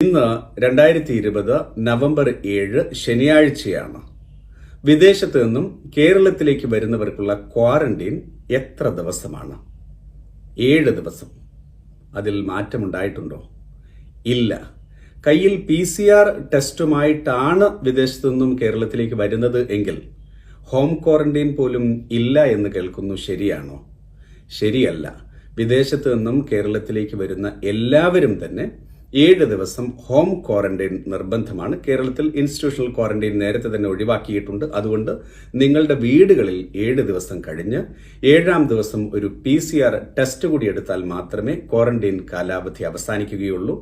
ഇന്ന് 2020 നവംബർ 7 ശനിയാഴ്ചയാണ്. വിദേശത്ത് നിന്നും കേരളത്തിലേക്ക് വരുന്നവർക്കുള്ള ക്വാറന്റൈൻ എത്ര ദിവസമാണ്? 7 ദിവസം. അതിൽ മാറ്റമുണ്ടായിട്ടുണ്ടോ? ഇല്ല. കയ്യിൽ PCR ടെസ്റ്റുമായിട്ടാണ് വിദേശത്തു നിന്നും കേരളത്തിലേക്ക് വരുന്നത് എങ്കിൽ ഹോം ക്വാറന്റൈൻ പോലും ഇല്ല എന്ന് കേൾക്കുന്നു. ശരിയാണോ? ശരിയല്ല. വിദേശത്ത് നിന്നും കേരളത്തിലേക്ക് വരുന്ന എല്ലാവരും തന്നെ 7 ദിവസം ഹോം ക്വാറന്റൈൻ നിർബന്ധമാണ്. കേരളത്തിൽ ഇൻസ്റ്റിറ്റ്യൂഷണൽ ക്വാറന്റൈൻ നേരത്തെ തന്നെ ഒഴിവാക്കിയിട്ടുണ്ട്. അതുകൊണ്ട് നിങ്ങളുടെ വീടുകളിൽ 7 ദിവസം കഴിഞ്ഞ് 7-ാം ദിവസം ഒരു PCR ടെസ്റ്റ് കൂടി എടുത്താൽ മാത്രമേ ക്വാറന്റൈൻ കാലാവധി അവസാനിക്കുകയുള്ളൂ.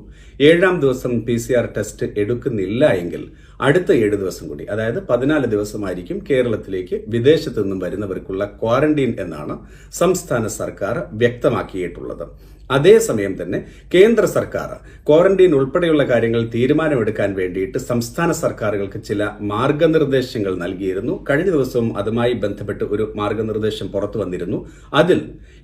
7-ാം ദിവസം PCR ടെസ്റ്റ് എടുക്കുന്നില്ല എങ്കിൽ അടുത്ത 7 ദിവസം കൂടി, അതായത് 14 ദിവസമായിരിക്കും കേരളത്തിലേക്ക് വിദേശത്ത് നിന്നും വരുന്നവർക്കുള്ള ക്വാറന്റൈൻ എന്നാണ് സംസ്ഥാന സർക്കാർ വ്യക്തമാക്കിയിട്ടുള്ളത്. അതേസമയം തന്നെ കേന്ദ്ര സർക്കാർ ക്വാറന്റൈൻ ഉൾപ്പെടെയുള്ള കാര്യങ്ങൾ തീരുമാനമെടുക്കാൻ വേണ്ടിയിട്ട് സംസ്ഥാന സർക്കാരുകൾക്ക് ചില മാർഗനിർദ്ദേശങ്ങൾ നൽകിയിരുന്നു. കഴിഞ്ഞ ദിവസവും അതുമായി ബന്ധപ്പെട്ട് ഒരു മാർഗനിർദ്ദേശം പുറത്തു വന്നിരുന്നു. അതിൽ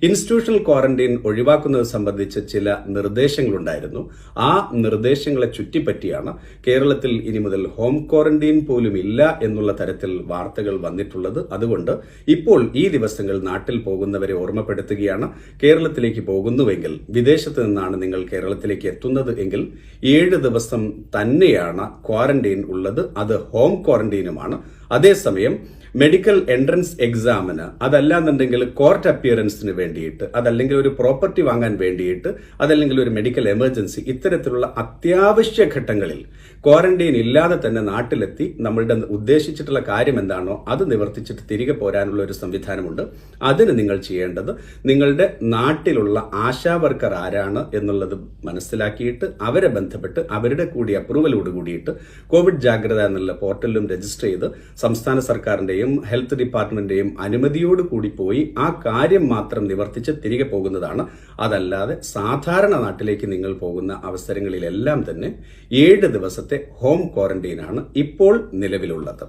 ഇൻസ്റ്റിറ്റ്യൂഷണൽ ക്വാറന്റൈൻ ഒഴിവാക്കുന്നത് സംബന്ധിച്ച് ചില നിർദ്ദേശങ്ങളുണ്ടായിരുന്നു. ആ നിർദ്ദേശങ്ങളെ ചുറ്റിപ്പറ്റിയാണ് കേരളത്തിൽ ഇനി മുതൽ ഹോം ക്വാറന്റൈൻ പോലും ഇല്ല എന്നുള്ള തരത്തിൽ വാർത്തകൾ വന്നിട്ടുള്ളത്. അതുകൊണ്ട് ഇപ്പോൾ ഈ ദിവസങ്ങൾ നാട്ടിൽ പോകുന്നവരെ ഓർമ്മപ്പെടുത്തുകയാണ്. കേരളത്തിലേക്ക് പോകുന്നുവെങ്കിൽ, വിദേശത്ത് നിന്നാണ് നിങ്ങൾ കേരളത്തിലേക്ക് എത്തുന്നത് എങ്കിൽ 7 ദിവസം തന്നെയാണ് ക്വാറന്റൈൻ ഉള്ളത്. അത് ഹോം ക്വാറന്റൈനുമാണ്. അതേസമയം മെഡിക്കൽ എൻട്രൻസ് എക്സാമിന്, അതല്ലാന്നുണ്ടെങ്കിൽ കോർട്ട് അപ്പിയറൻസിന് വേണ്ടിയിട്ട്, അതല്ലെങ്കിൽ ഒരു പ്രോപ്പർട്ടി വാങ്ങാൻ വേണ്ടിയിട്ട്, അതല്ലെങ്കിൽ ഒരു മെഡിക്കൽ എമർജൻസി, ഇത്തരത്തിലുള്ള അത്യാവശ്യ ഘട്ടങ്ങളിൽ ക്വാറന്റൈൻ ഇല്ലാതെ തന്നെ നാട്ടിലെത്തി നമ്മളുടെ ഉദ്ദേശിച്ചിട്ടുള്ള കാര്യം എന്താണോ അത് നിവർത്തിച്ചിട്ട് തിരികെ പോരാനുള്ള ഒരു സംവിധാനമുണ്ട്. അതിന് നിങ്ങൾ ചെയ്യേണ്ടത് നിങ്ങളുടെ നാട്ടിലുള്ള ആശാവർക്കർ ആരാണ് എന്നുള്ളത് മനസ്സിലാക്കിയിട്ട് അവരെ ബന്ധപ്പെട്ട് അവരുടെ കൂടി അപ്രൂവലോട് കൂടിയിട്ട് കോവിഡ് ജാഗ്രത എന്നുള്ള പോർട്ടലിലും രജിസ്റ്റർ ചെയ്ത് സംസ്ഥാന സർക്കാരിന്റെയും ഹെൽത്ത് ഡിപ്പാർട്ട്മെന്റിന്റെയും അനുമതിയോട് കൂടി പോയി ആ കാര്യം മാത്രം നിവർത്തിച്ച് തിരികെ പോകുന്നതാണ്. അതല്ലാതെ സാധാരണ നാട്ടിലേക്ക് നിങ്ങൾ പോകുന്ന അവസരങ്ങളിലെല്ലാം തന്നെ 7 ദിവസത്തെ ഹോം ക്വാറന്റൈനാണ് ഇപ്പോൾ നിലവിലുള്ളത്.